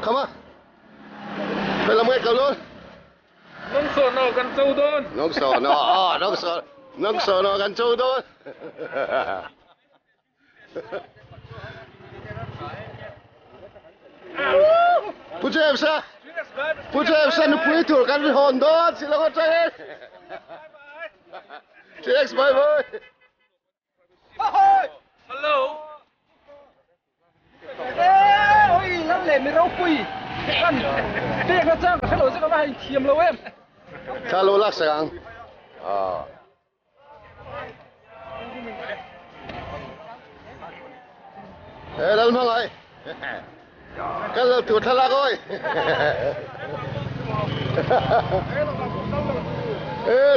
Come on. Phải làm ngay cầu luôn. Nông sổ nó gần châu đôn. Nông sổ nó gần châu đôn. Pucha emsa no puitur kan hondot sila ko tsahin. Cheers, bye bye. Hello. Ôi lắm lẻ mới rau quỳ. Ăn tiếc nó chắc cái lối sẽ có bài thiềm lâu em. Kalau lah sekarang. Ah. Dalam hangai. Kalau tu thalak oi.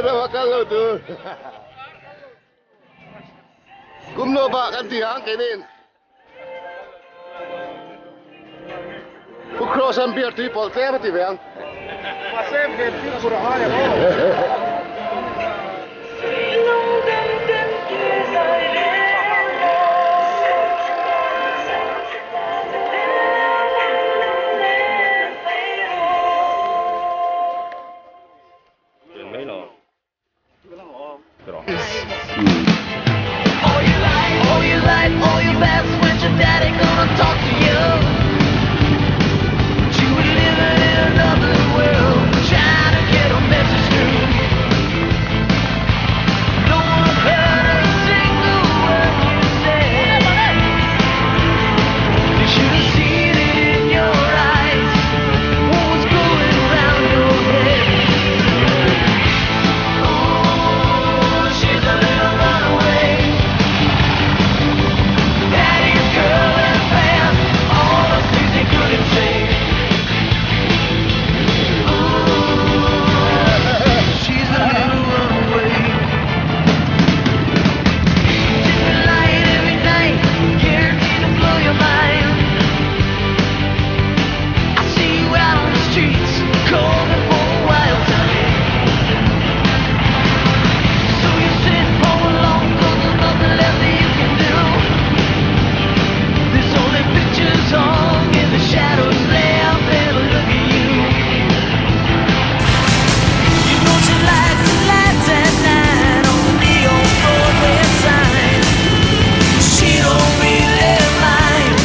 Dah kalau tu. Kumno ba kan tiang kenin. Cross and beer triple thirty vean. Pasem ke kurang ada. All your best when your daddy gonna talk to you. But you were living in another world, trying to get a message through. No one heard a single word you said. You should have seen it in your eyes, what was going around your head. Oh, she's a little runaway. Daddy's girl and fan, all the things he couldn't say. Ooh, she's a little runaway. Different light every night, guaranteed to blow your mind. I see you out on the streets, calling for a wild time. So you sit home alone, 'cause there's nothing left that you can do. There's only pictures hung in the shadows left and a look at you. You know she likes the lights at night on the neon Broadway sign. She don't really mind.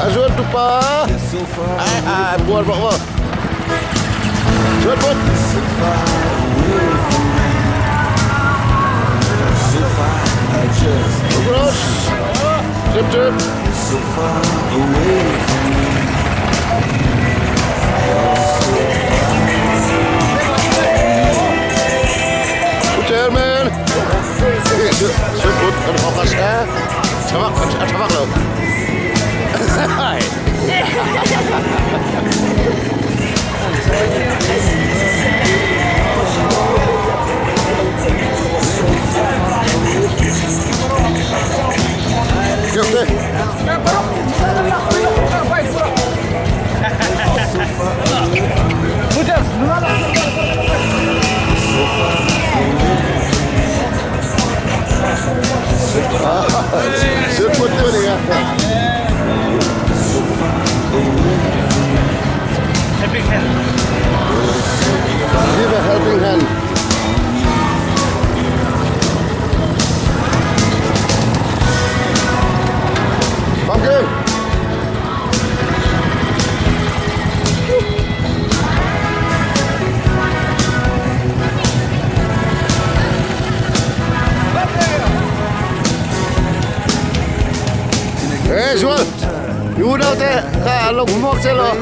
Azul tu pa. Buat apa? Buat. Terus. Cep. Chairman. Sebut fokus Coba lo. Hai. Sebut tu ni ya. Helping hand. Give a helping hand. Pumpkin. Aizawl, you đâu thế? Cả lục mốc thế lo.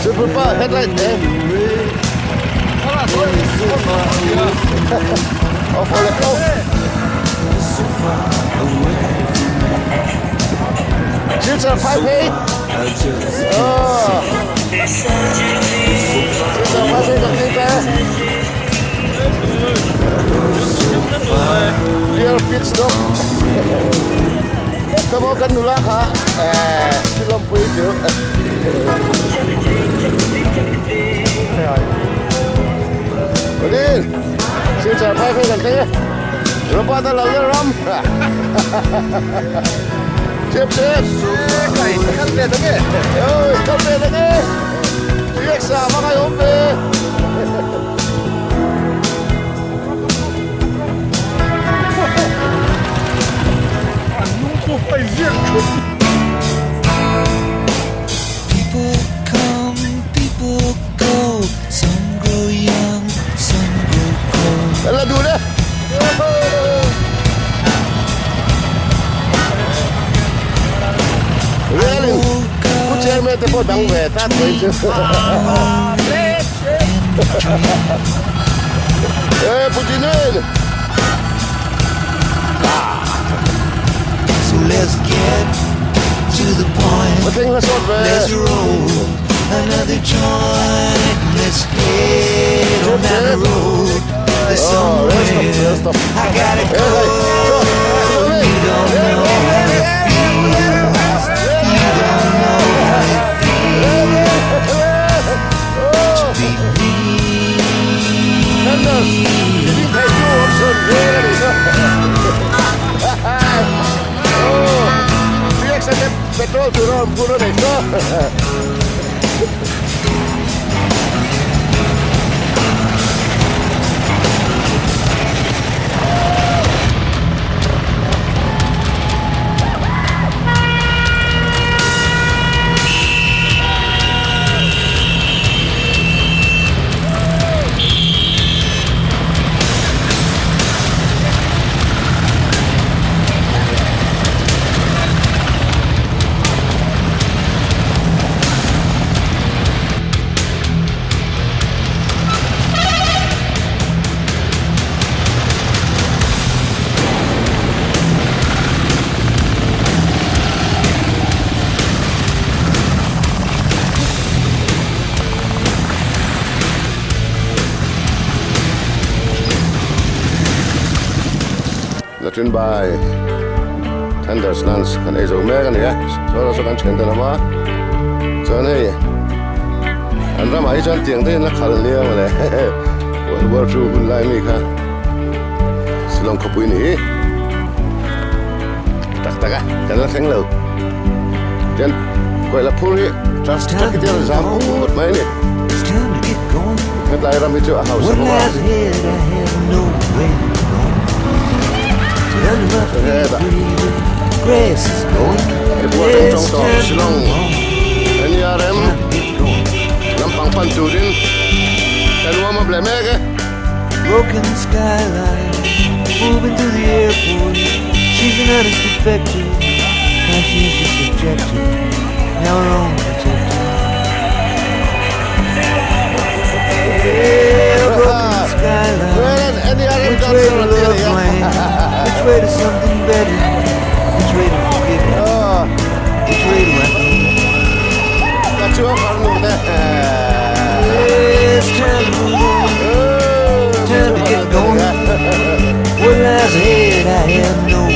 Super pa, headlight eh. Off oleh kau. so far away from me. Silser 5 P. I just Silser 5 P กับนี่แกเรียลพิทสต็อปก็บอกกันดูละค่ะที่ลมปุยเดี๋ยววันนี้Silser 5 P กันเต้เราปาตะเราเยอะรำเชฟไก่ขั้นเด็ดตะเกียขั้นเด็ดตะเกียเรียกสามาไงผมเป้People come, people go. Some grow young, some grow cold. แล้วดูนะเรื่องนึงผู้เชี่ยวชาญแต่พอดังเวทตัดเลยจ้ะผู้จีน So let's get to the point. มาทิ้งละสดเว้ย Let's roll another joint. Let's head on down the road. There's somewhere I gotta go. You don't know how it feels. You don't know how it feels to be me. นั่นน่ะที่ไทยยูออปชั่นเว้ยนี่ก็เรียกเสร็จเป็นโรคจุดร้อนพูดแล้วเด็กก็Latin by Thunderslands kan Aizawl megan ya so so kan chen da ma so nei an ra mai chan tiang te na khal lia ma le world tour hun lai mi kha silong khapui ni tak tak kan la theng lo jan koi la phuri just tak ti la zam ut mai ni It's time to get going. kan lai ram mi chu a house What ma lies ahead, I have no way to go. Under my feet, breathing, grass is going. It wasn't It's Tong Tong, time to Shillong. move on. NRM Time to get going. lampang panturin kan wa ma ble mege Broken skyline, moving through the airport. She's an honest defective, conscientious objector, now her own protector. Yeah, broken skyline. well NRM Which dan way to so love land? Which way to something better? Which way to forgiveness? Which way do I go? ka chu khar nu de It's time to move on. Time to get going. What lies ahead, I have no way.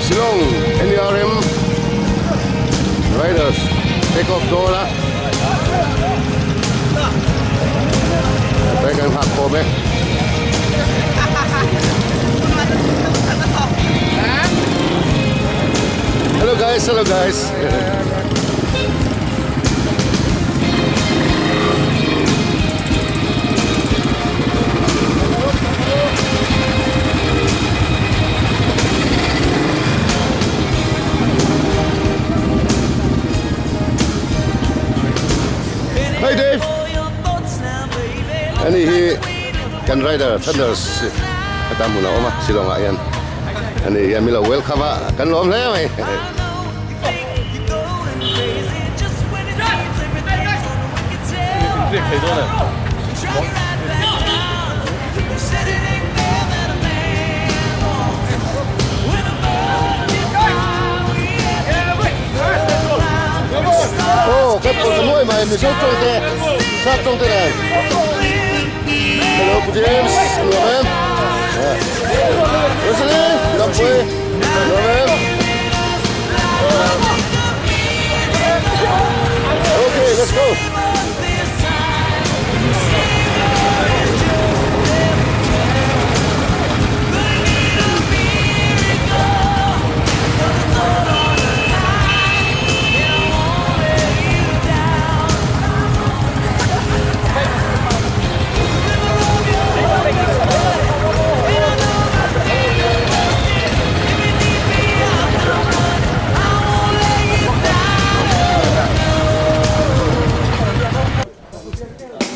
Shillong NRM Riders take off door laไปกันผักโคไหม Hello guys, hello guys. Ani hi kan rider Thunders atamuna oma silonga yan. Ani yamila welcome kan lom le mai. Oh, cái con nuôi mà mình sống trong thế, sát trong thế này. Hello, James. Hello, man. Listen, come play. Hello, man. Okay, let's go.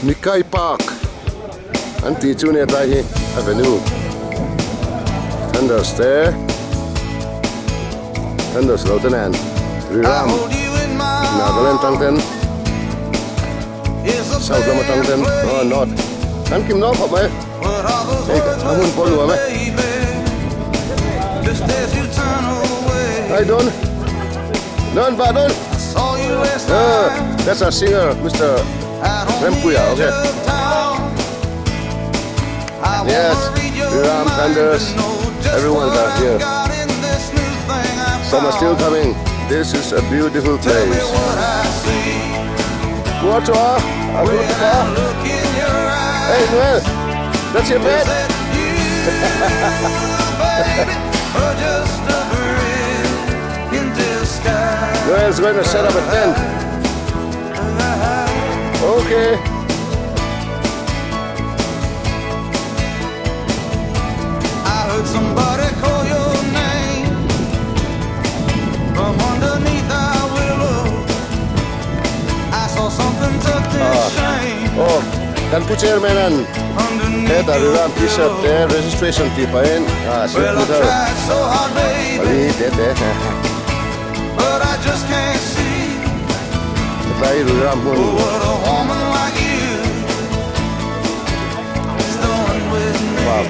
Mikai Park Anti Junior Dahi Avenue Thunders there Thunders Lieutenant Riram Nagaland Tangten South Lama Tangten Oh North Anh Kim North học mấy Hey, anh muốn follow hả mấy Hi Don Don ba Don That's our singer Mr. Rempuya, okay. Yes, Ram, Thunders, everyone's out here. Some are still coming. This is a beautiful place. What Hey, Noel, that's your bed? Noel's going to set up a tent. Okay. I heard somebody call your name from underneath our willow. I saw something tucked in shame. Oh, kan pu chairman an he ta ram t-shirt te registration ti pain Well, I tried so hard, baby, ali te but I just can't see tai ram hun what a woman like you is doing with me. wow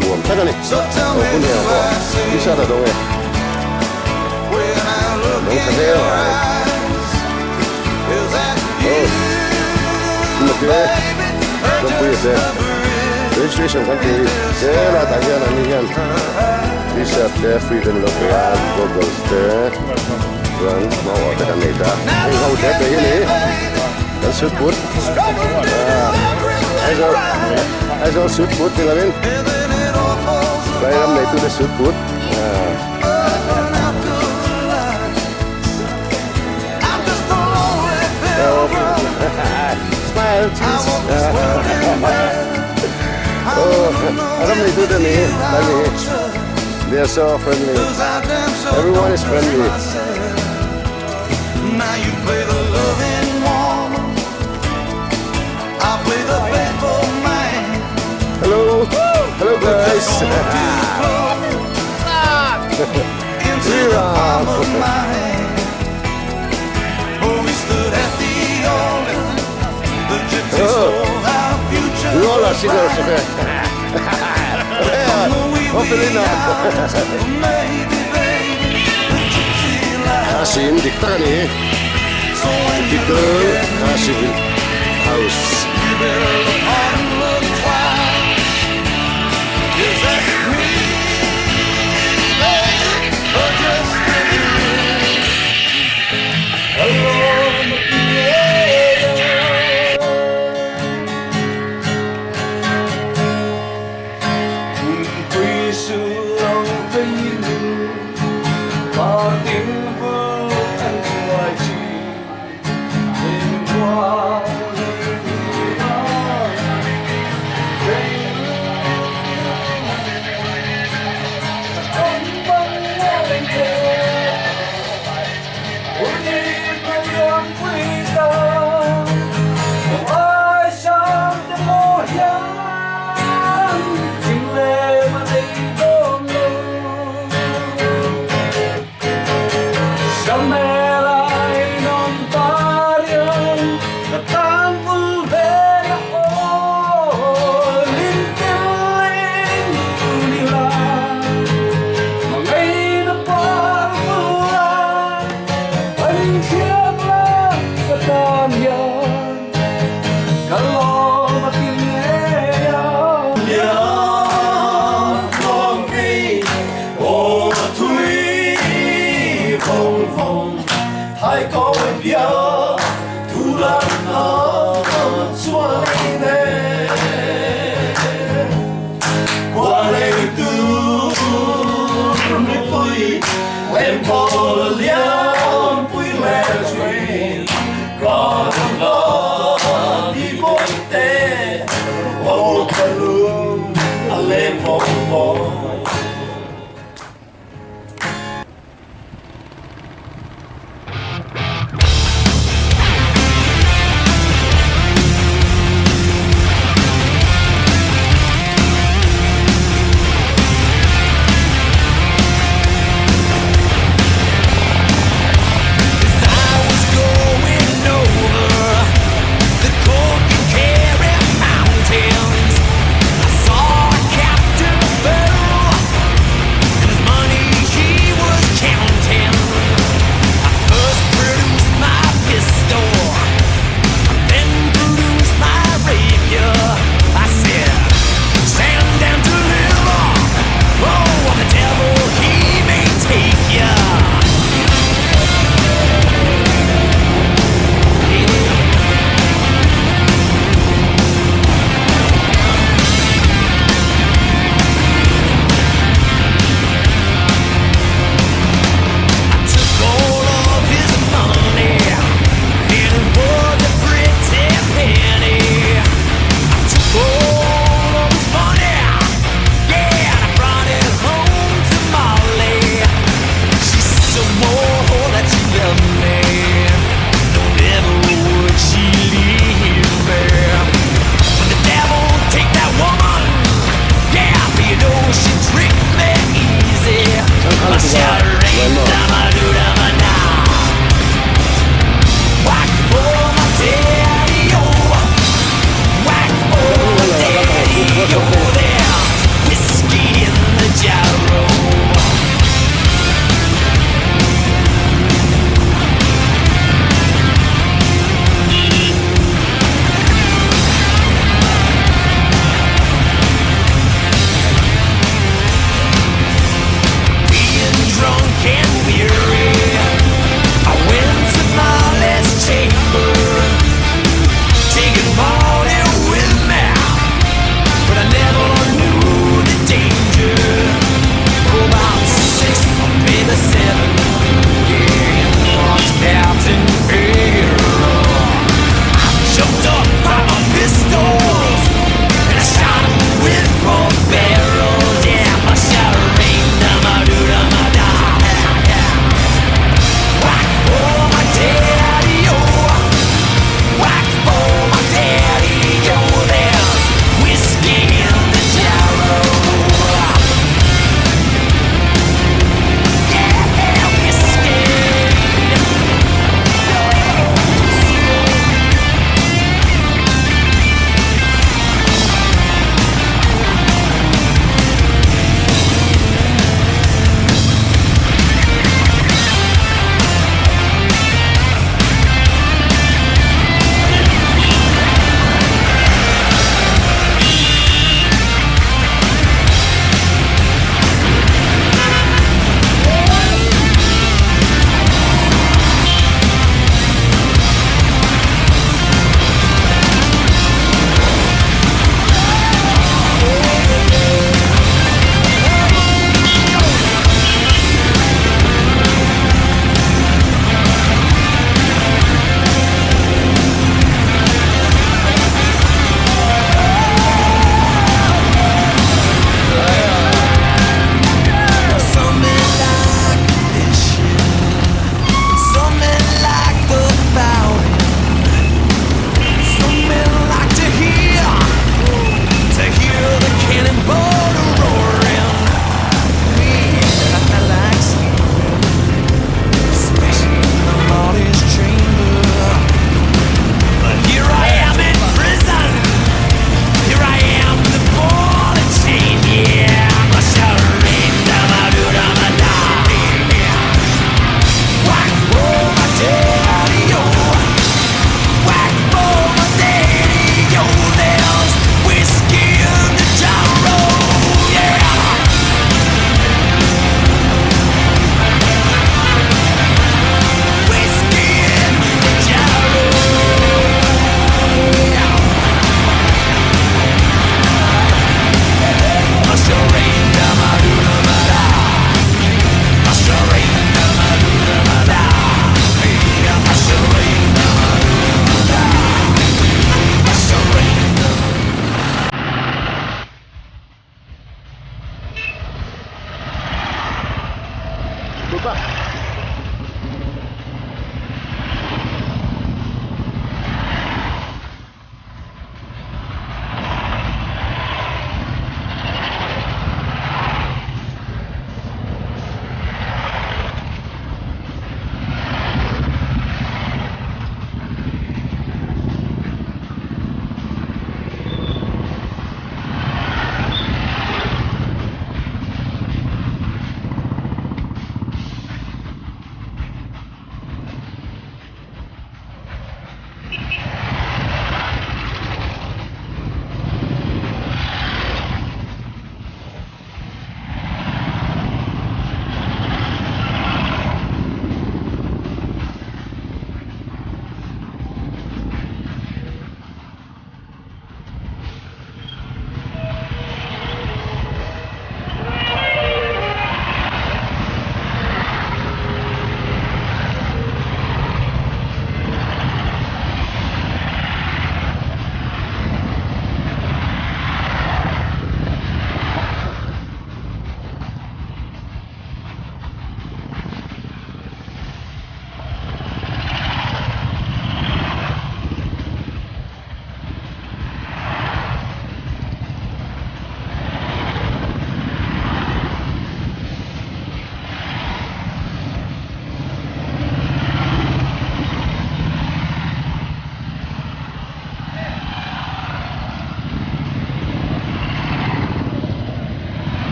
luom ta ni So tell me, kun do he ko I see isa ta dong e when I look Don't in come your here, eyes? Is that you, look here baby, or don't put it just there a bridge? registration kan ti te la ta hian ani hian t-shirt te freedom local goggles te run ma wa ta kan nei ta ei ho te te hi ni kan shoot put Aizawl shoot put ni lamin And then it all falls kai ram nei tu de shoot put apart out to the light. I'm just a lonely pilgrim. smile I cheese want this world in bed. ram nei tu de ni la ni they are so friendly everyone is friendly Now you play the loving woman, I'll play the faithful man. hello guys Into the palm of my hand. Oh, we stood at the altar. The gypsy stole our future. we all are singers okay hopefully not Maybe, baby, the gypsy life. Kasin dikta ni So when you typical look at me, Kasin house you better look hard and look twice. Is that me, baby, or just a dream? Alone together. Quy sự lòng với you, và tiếng vương anh ngoài chi đêm qua Oh, Kalu, Aleppo. Mountains, I saw a captain burn.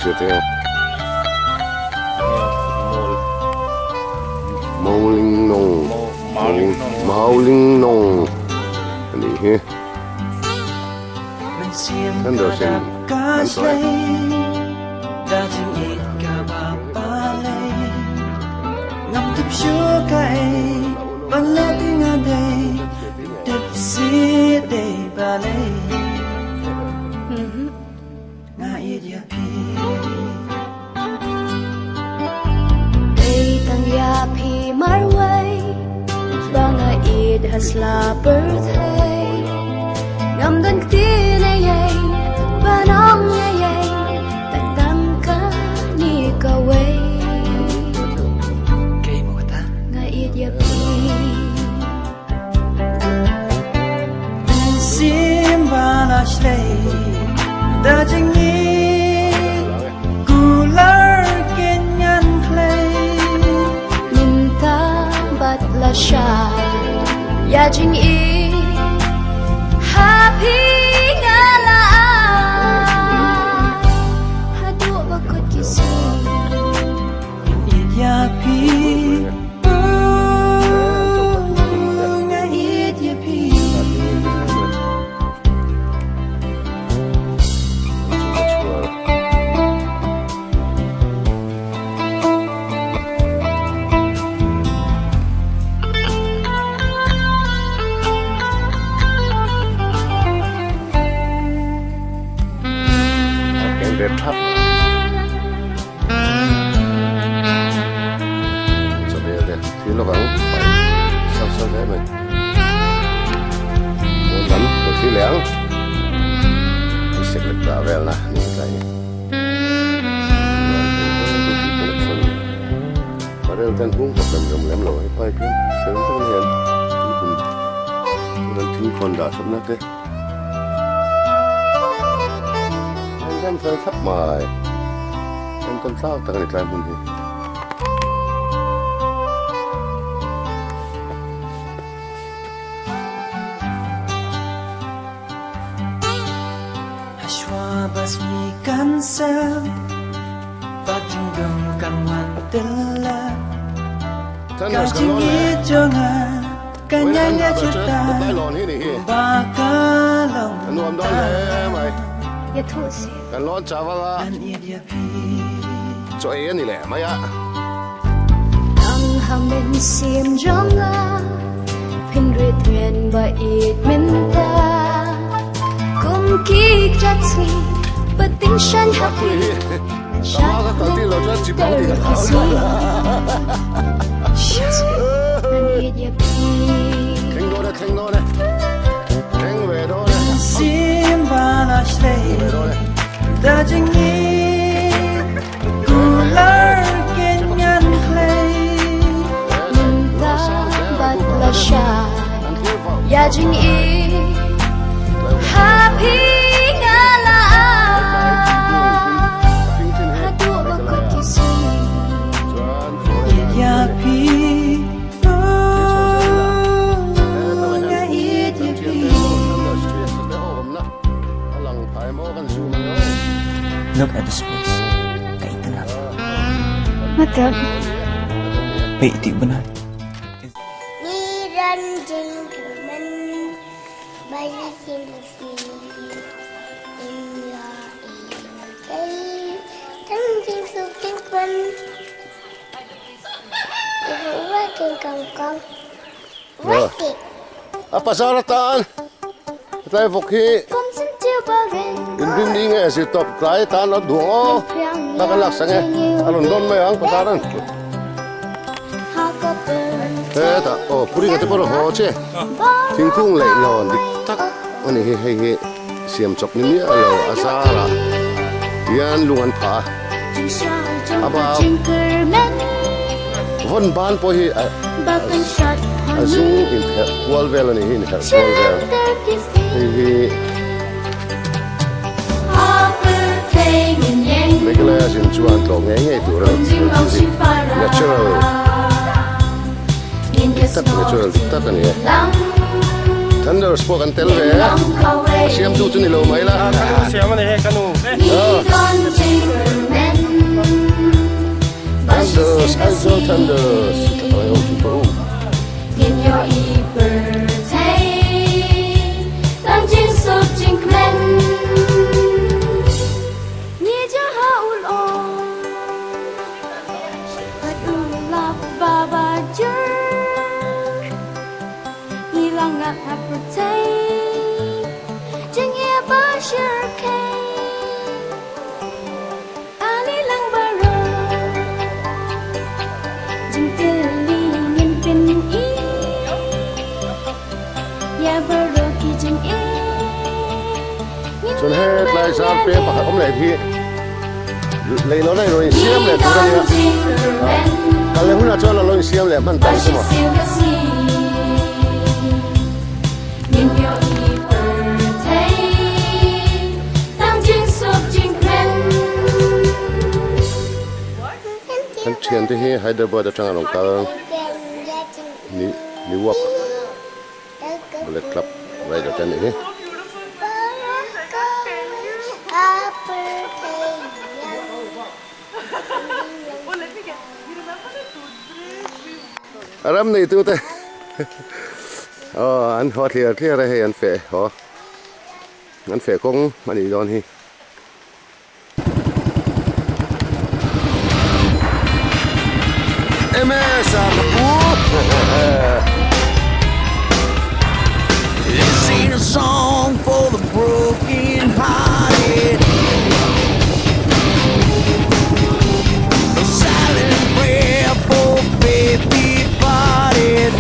chưa thế màu linh nồng anh đi he thân đầu sen anh thôi ngắm thức chúa cái bằng lẽ tiếng anh đây đẹp xí để bà lấy ngại dia pi đây tang ya pi marway banga id hasla birthday ngam dan tin ay banong ay tang ka ni ka way đã chính ý cooler kenyan play minta bat la sha ya chính ý happy ngala hadu bakut kisi ya pi đẹp thấp cho bây giờ thì nó vẫn phải sao sao thế mình muốn lắm một khi lẻng sẽ được trả về là những cái và đây tên cũng có cần dùng lắm rồi phải cái sớm cho nên thì mình thiên con đã sớm nát đấy em phải thắp mài em con sao ta cái này buồn gì Ashwa basmi cancel patunggam kanwan tela kajingi jonga kanyanya chuta bakalong anh nuông đón lẽ mày ya thu si anh lót chả vào an dia pi cho ấy này lẽ mày ạ ang hamen sim jonga pin rit nguen ba it minta kum ki jatsi patin shan happy tao có tao tin là rất chỉ bảo thì khen đó đấy khen về đó đấy Simbala shlei da jingi cooler kenyan play minta bat la sha ya jing i happy ngala hadu bakut kisi ya pi Look at the space. Kaitan na. matap Paitik benar. Niranjang German banyak silvi India ini tanjing suking pun ibu wakin kangkang wakin apa syaratan kita evoki kom sentiu bagen inding ding es top try tan nó đuổi ta cái lạc sang nghe alon don mấy ang pataran thế ta puri cái teporo ho che thing thung lệ lon dik tak ani he siam chok ni mi alo asara yan lungan pha aba von ban po hi azung in wall vel ani hin wall vel hi mấy cái này xin chuan tổ nghe tụi nó natural tắt natural tắt cái này thân đó sport ăn tel về xem tụi chúng nó lâu mấy là xem cái này hay canu Thunders. In your evil day, đang chiến sụp trình lên. Nhớ cho hậu lộ, hãy ung lạc bà chưa. Hilang ngạc hạt bờ tay, chẳng nghe ba share cây. Ali lang ba rồi, jeng teli ngin pin i. Ya baru ki jeng e. Xuân hết lại sang phía bạc ông này thì lấy nó này rồi xiêm lại tụi này cả lấy hôm nào cho nó rồi xiêm lại mang tay chứ mà anh chuyện thì hay được bao giờ trang lòng cao ni wap boleh club vậy được chân này Aram này tu te, anh hoa thiệt thiệt là hay anh phê công anh đi đón hi. Em sao This ain't a song for the broken hearted. A silent prayer for faith departed.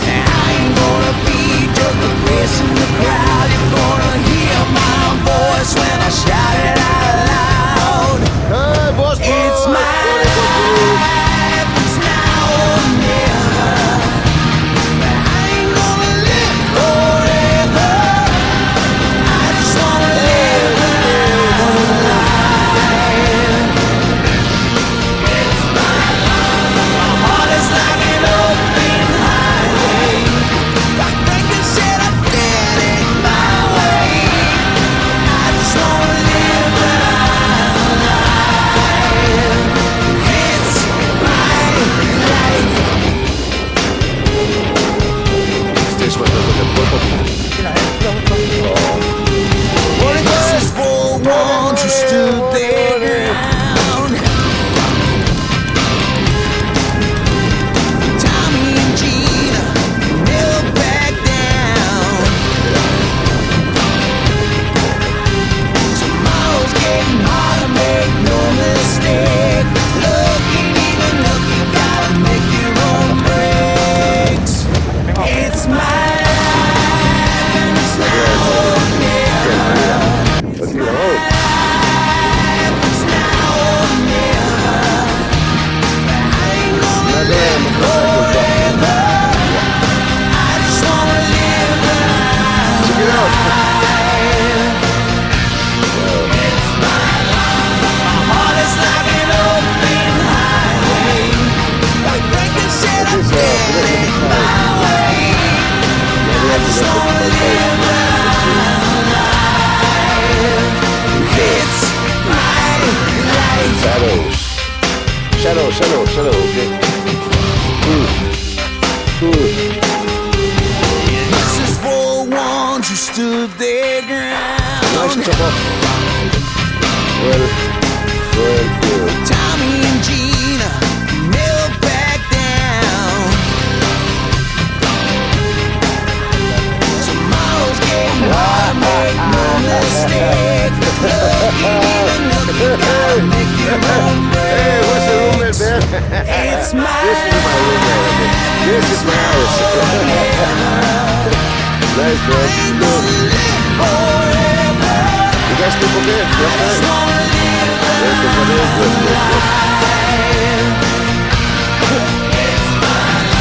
I ain't gonna be just a face in the crowd. You're gonna hear my voice when I shout it out loud. Hey, boss, It's my life, it's now or never. I ain't gonna live forever. I just wanna live my life. It's my life. My heart is like an open highway. I think I said I did it my way. I just wanna live my life. It's my life. This one doesn't have purple. This is for ones who stood their ground. Tommy and Gina never back down. Tomorrow's getting harder, make no mistake. Looking, even looking, gotta make your own breaks. It's my life and it's now or never. Let's see the It's now or never. I ain't gonna live forever. I just wanna live my life. Check it out. It's my life. My heart is like an open highway. Like Lincoln said, I did it my way. I just wanna live my life. It's my life. Shadow, okay. This is for ones who stood their Nice ground. chop off. Well, Tommy and Gina never back down. Tomorrow's getting hard, make no mistake. Looking, gotta make your own hey, what's the breaks. roommate, man? It's my This is my roommate. This is my house. Nice, man. ain't gonna live forever. You guys sleep okay? Yes, Just right? wanna live my Yes, good for this. Good. life. It's my life.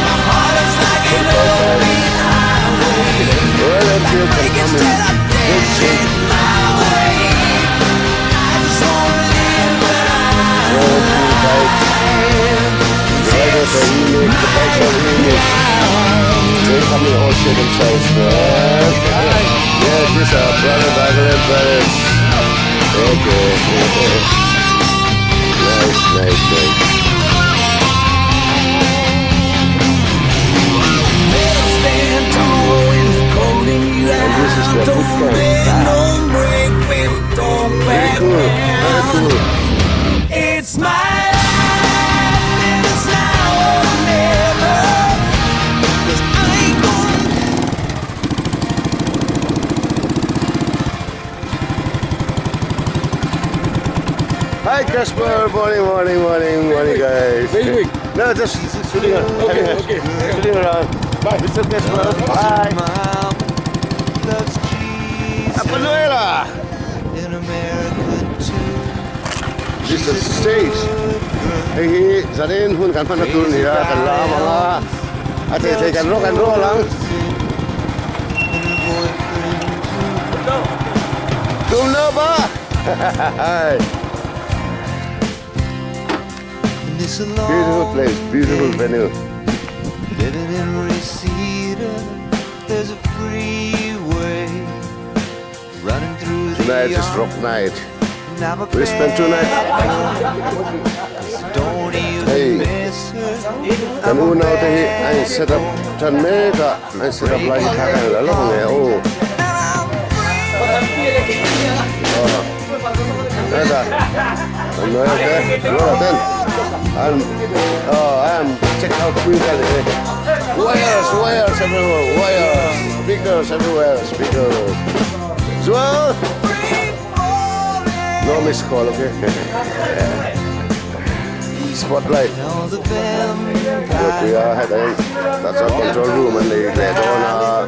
My heart is like an open highway. Well, let's see what's Like coming. instead I Good did shit. it my way. I just wanna live my Well, let's see, guys. Right off the remake, the bikes are remake. They're coming all shit and size, man. Yes, these are brother, brothers. Okay. Nice. They'll stand tall in the cold and you And this is the don't boot beg, camp. don't break, baby, don't Very back cool. Very down. cool. It's my life, and it's now or never. 'Cause I ain't gonna Hi Casper, morning guys. No, just sitting around. Sitting around. Bye, Mr. Casper. Bye. smile. Loves Jesus Apa nuera? in America too. This is the stage. Hey, zarin hun kan panatul niya kan la mga ate kan rock and roll lang. And her boyfriend too. Tum na ba? And this Beautiful alone place, beautiful venue. living in Reseda, there's a freeway running through Tonight the is rock night. And I'm a We spent 2 nights. don't even Hey. miss her. Kan una tahi I set up tan mega. I set up lagi takan lalu nge oh. Ada. Ano ya? Loraten. I'm check out people. Wires everywhere. Wires. Speakers everywhere. Speakers. Zual. No miss call, okay? Spotlight. All the Look, vampires we are heading. That's our control room and they on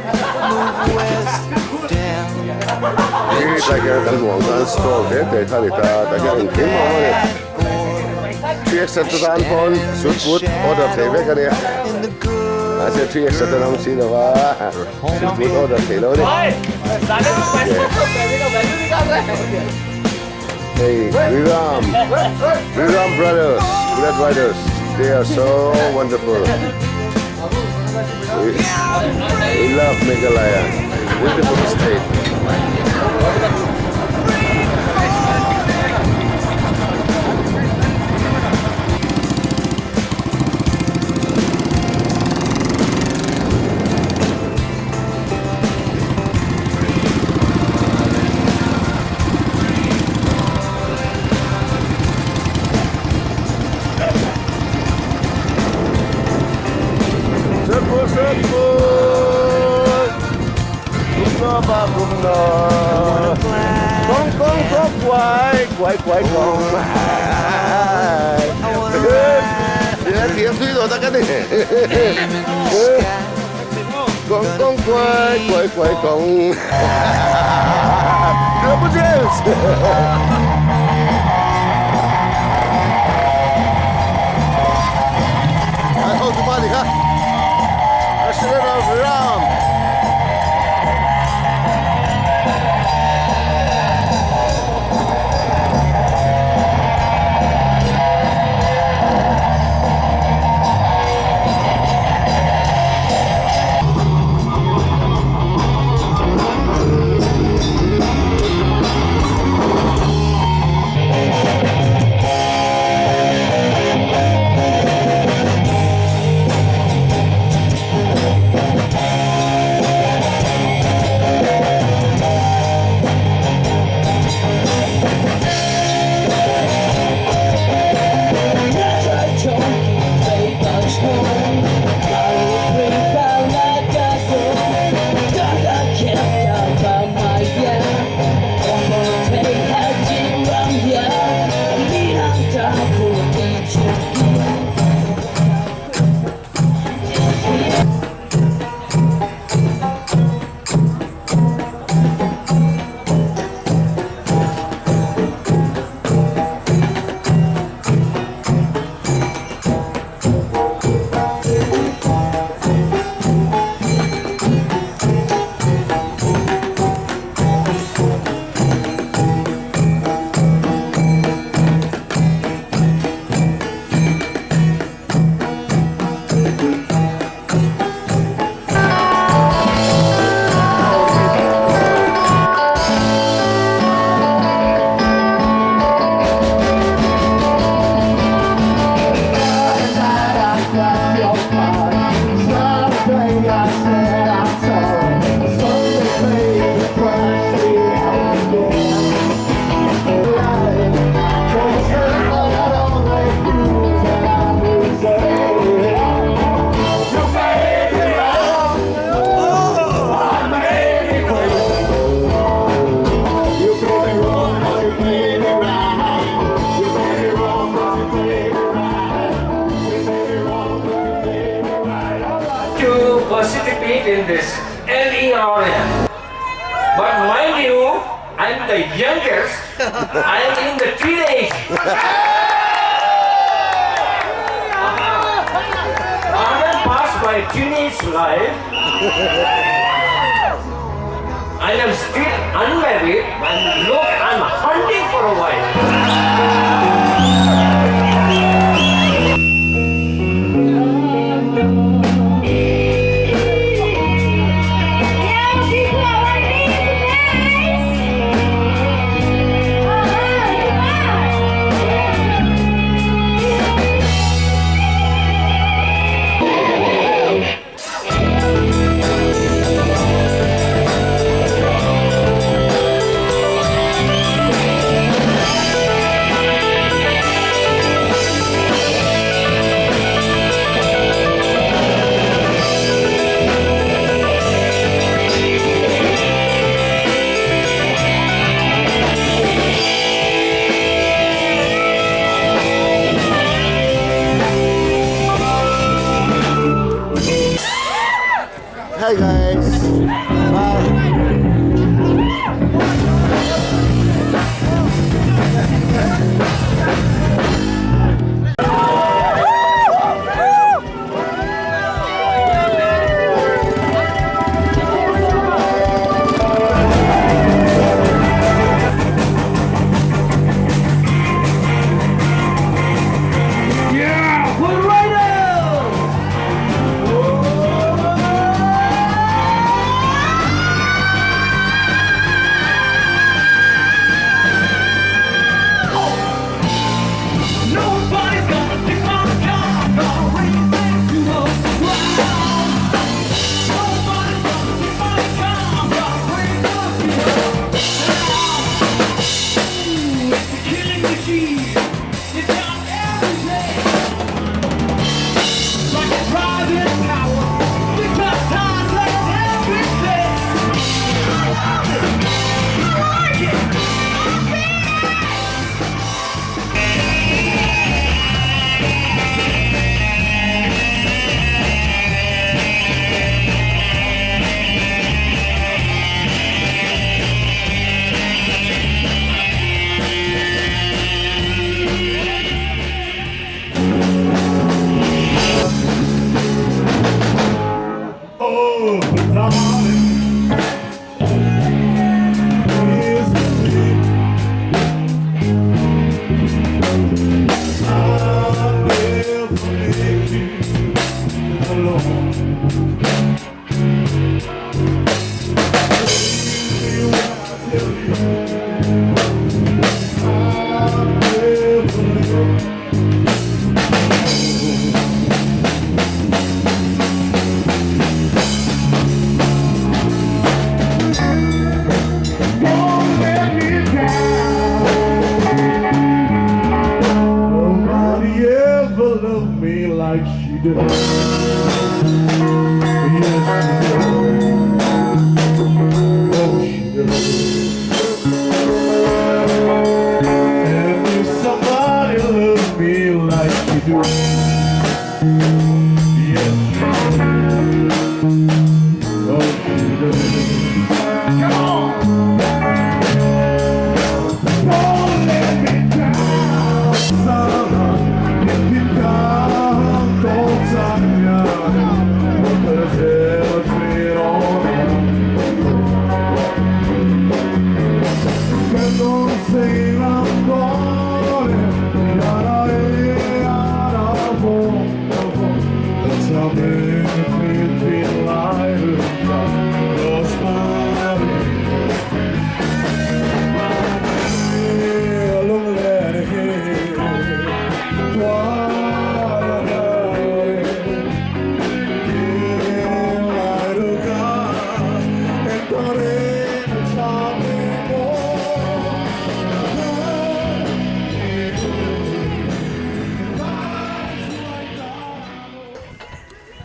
west down. It's like a long stroke. They tell it that you're in Kim on it. Three extra to the phone, should put order table. In the good I said 3 extra to the see the should put order table. Hey, Viram brothers, Red Riders, they are so wonderful. We love Meghalaya, wonderful state. Quay con Tiêm thúy rồi ta cái này con quay con Double James hold the body, huh? Accelerator of Ram. in this early area. But mind you, I'm the youngest. I'm in the teenage. I haven't passed my teenage life. I am still unmarried and look, I'm hunting for a wife. Hi guys. Bye.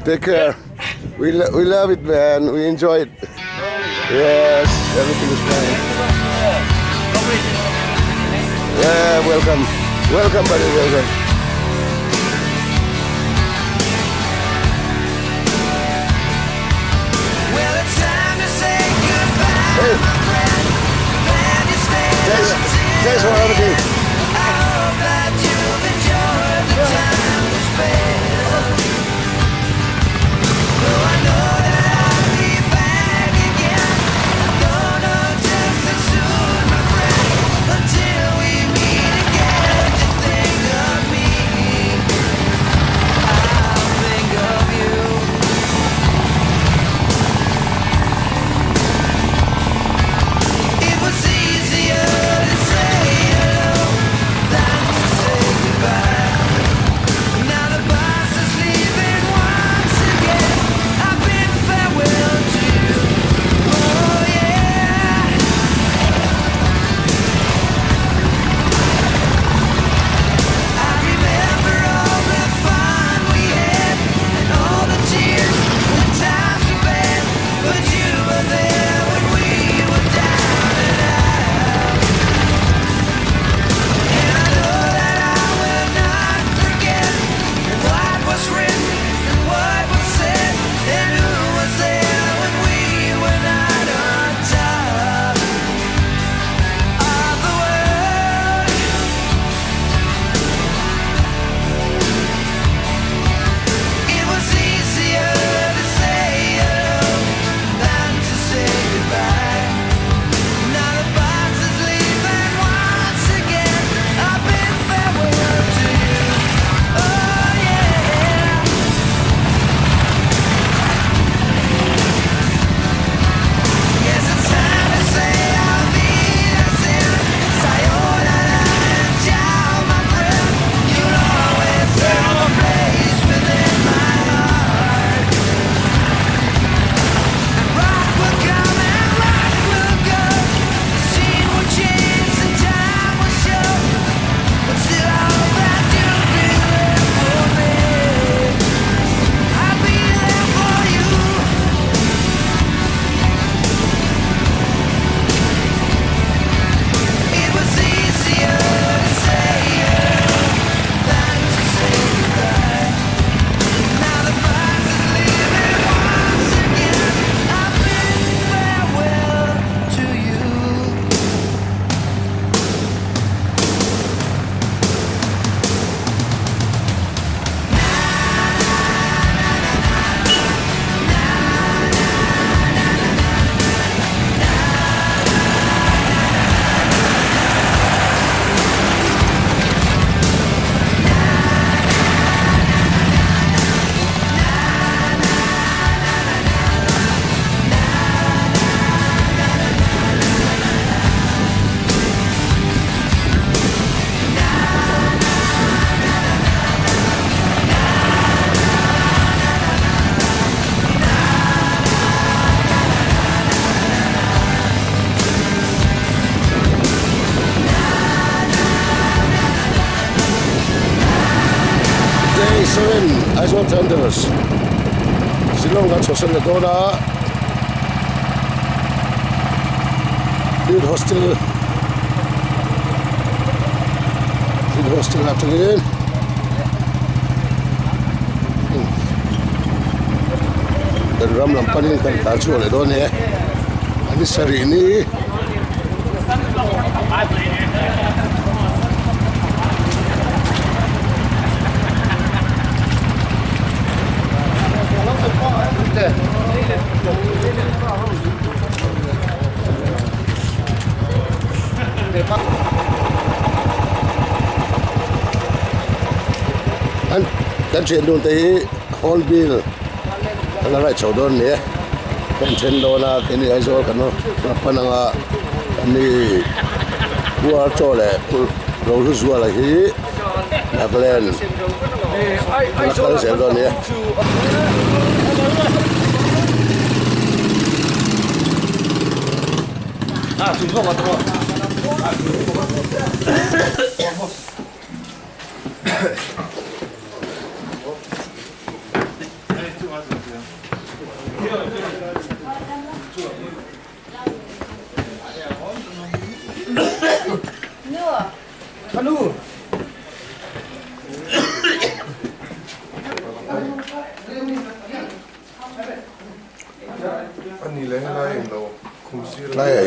Take care. We love it, man. We enjoy it. Yes, everything is fine. Yeah, welcome. Welcome, buddy. Welcome. Thanks for everything. Aizawl tenders. Silong got chosen the Dona. Lead hostel. Lead hostel afternoon. The ram lampanin kan tachu le don here. Ani sarini. Kan chuyện luôn tới Hornbill là lại chỗ đó nè kan chuyện đó là cái này Aizawl cái nó panang anh đi qua chỗ này rồi rút ra lại cái là plan là cái chuyện đó nè chúng không có thôi. Anu. Lai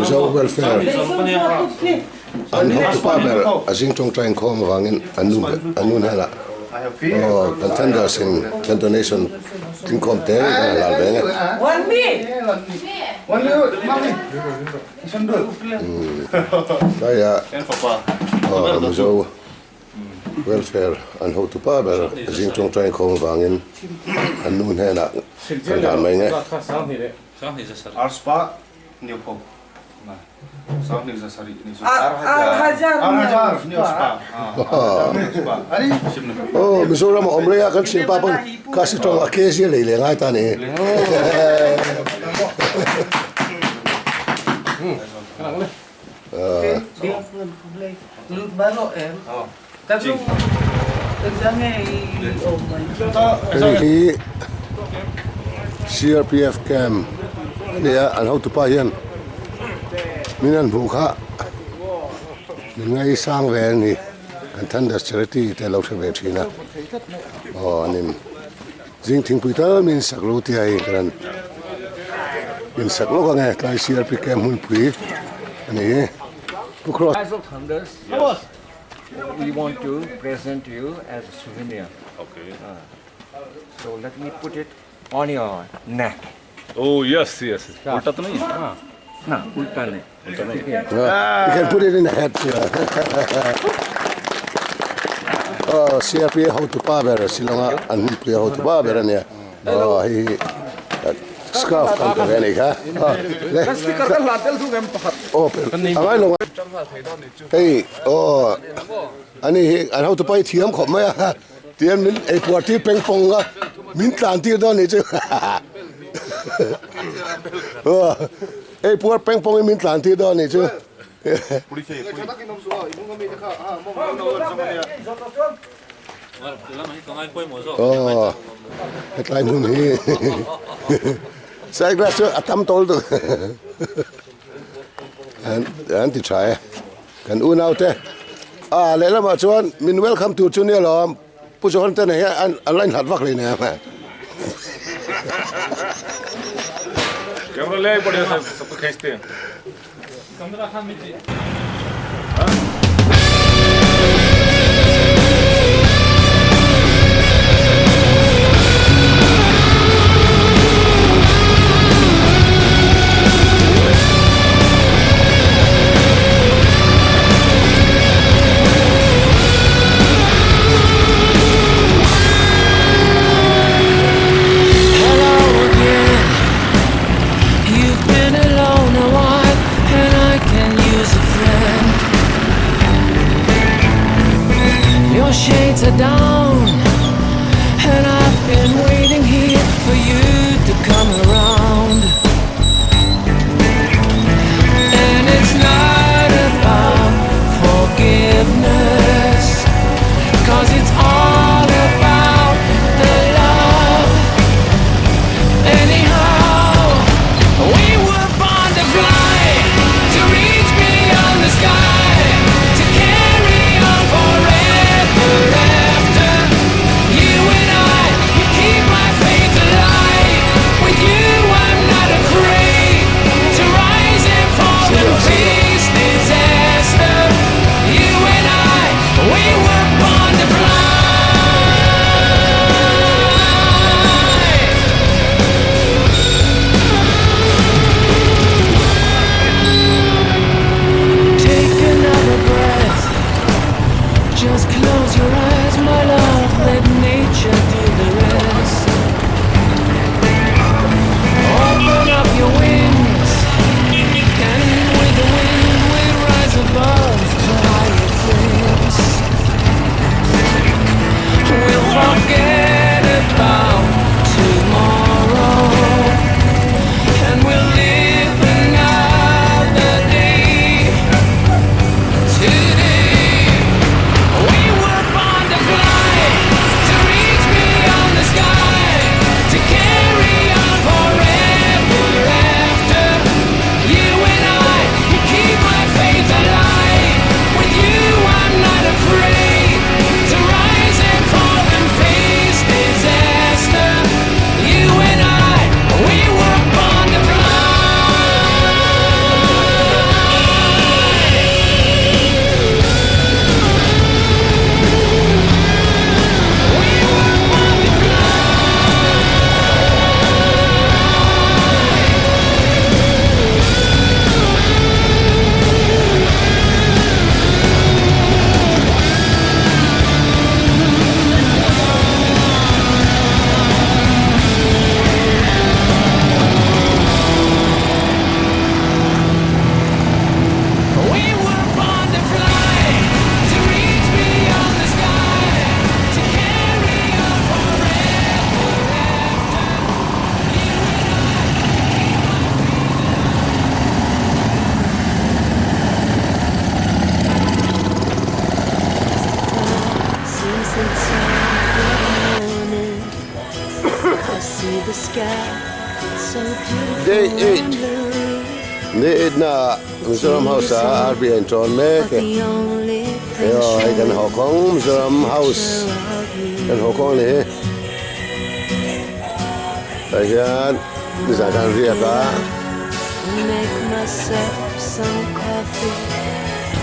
Aizawl welfare an hot to paber a jing tong train khom wangin anun hala contenders in donation tin kom te la venga 1 minute. 1 minute. Mami. Sundul. Kaya Aizawl welfare an hot to paber a jing tong train khom wangin anun hala kan mai nge Arspa Newpo. Something is a sorry. Arhajar Newspa. Ari? oh Mizoram omrea kan simpa pon kasi tong akesia le ngai ta ni Baru tapi examnya oh my hi CRPF camp ni an how to pa hian minan bukha min ngai sang ve ni kan than charity te lo thave thina anim jing thing puita min saklo ti ai kan min saklo ka ngai kai CRPF camp hun pui ani pukro Aizawl thunders. We want to present you as a souvenir. Okay. So let me put it on your neck. Oh yes. उल्टा तो नहीं है? No, ulta nahi. you can put it in the head CRPF how to pa ber silonga an pui how to pa ber ani hi scarf kan ka ve ni kha Speaker ka latel thu gam pakhat. amai lo hey ani an how to pa thiam khom ma tiam min ei puati peng pong ga min tlan ti do ni chu ei puar peng pong min tlan ti do ni chu hetlai mun hi sai gra chu atam tol tu an ti chai kan u nau te le la ma chuan min welcome to chunia lom pu chuan te ne an lain hat vak le ne ma camera ले आई बढ़िया सबको खींचते हैं Your shades are down, and I've been waiting here for you to come around. And it's not about forgiveness, 'cause it's all about the love. Anyhow, we were born to fly, to reach beyond the sky, to carry on forever after. Day 8. Day 8 na Mizoram House RBN John Mek. Yo, ay kan Hokong Mizoram House. Kan Hokong ni. Ayan, misalkan dia ka. Make myself some coffee.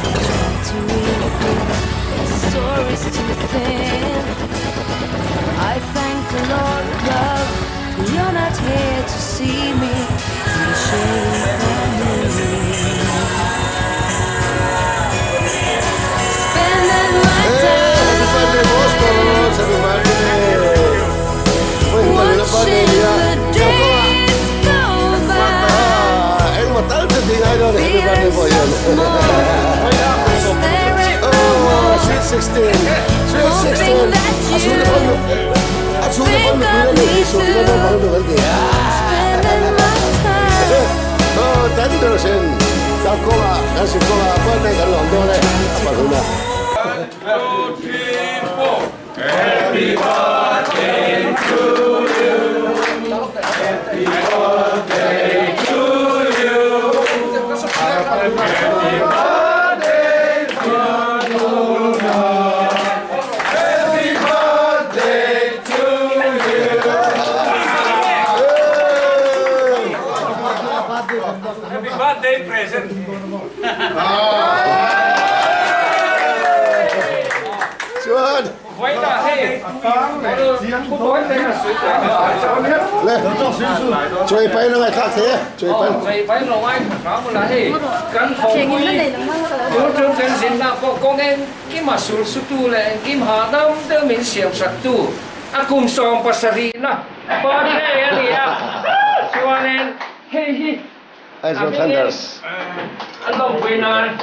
Try to read the stories to thin. I thank the Lord above. You're not here to see me. You shake spending my time watching the days go by. Everybody for you. Oh, sweet 16. Sweet 16. Oh, tendersen. Tak kola, kasih kola apa nih kalau untuk nih apa guna? 2, 3, 4. Happy birthday to you. Happy birthday to you. Happy birthday, Madonna. Happy birthday to you. Happy birthday present. Chuan. Vậy là thế. Không nói đây là sự Lên. Chơi bay nó ngay khác thế. Chơi bay. Vậy phải là ai đó là thế. Căn phòng quy. Chúng cần xin là có nghe cái mà sụt sụt tu là cái hà nam đỡ mình xiêm sạch tu. Akum song pasari na. Ba thế anh ya. Cho nên hey hi. Aizawl Thunders. Anh đồng quên à.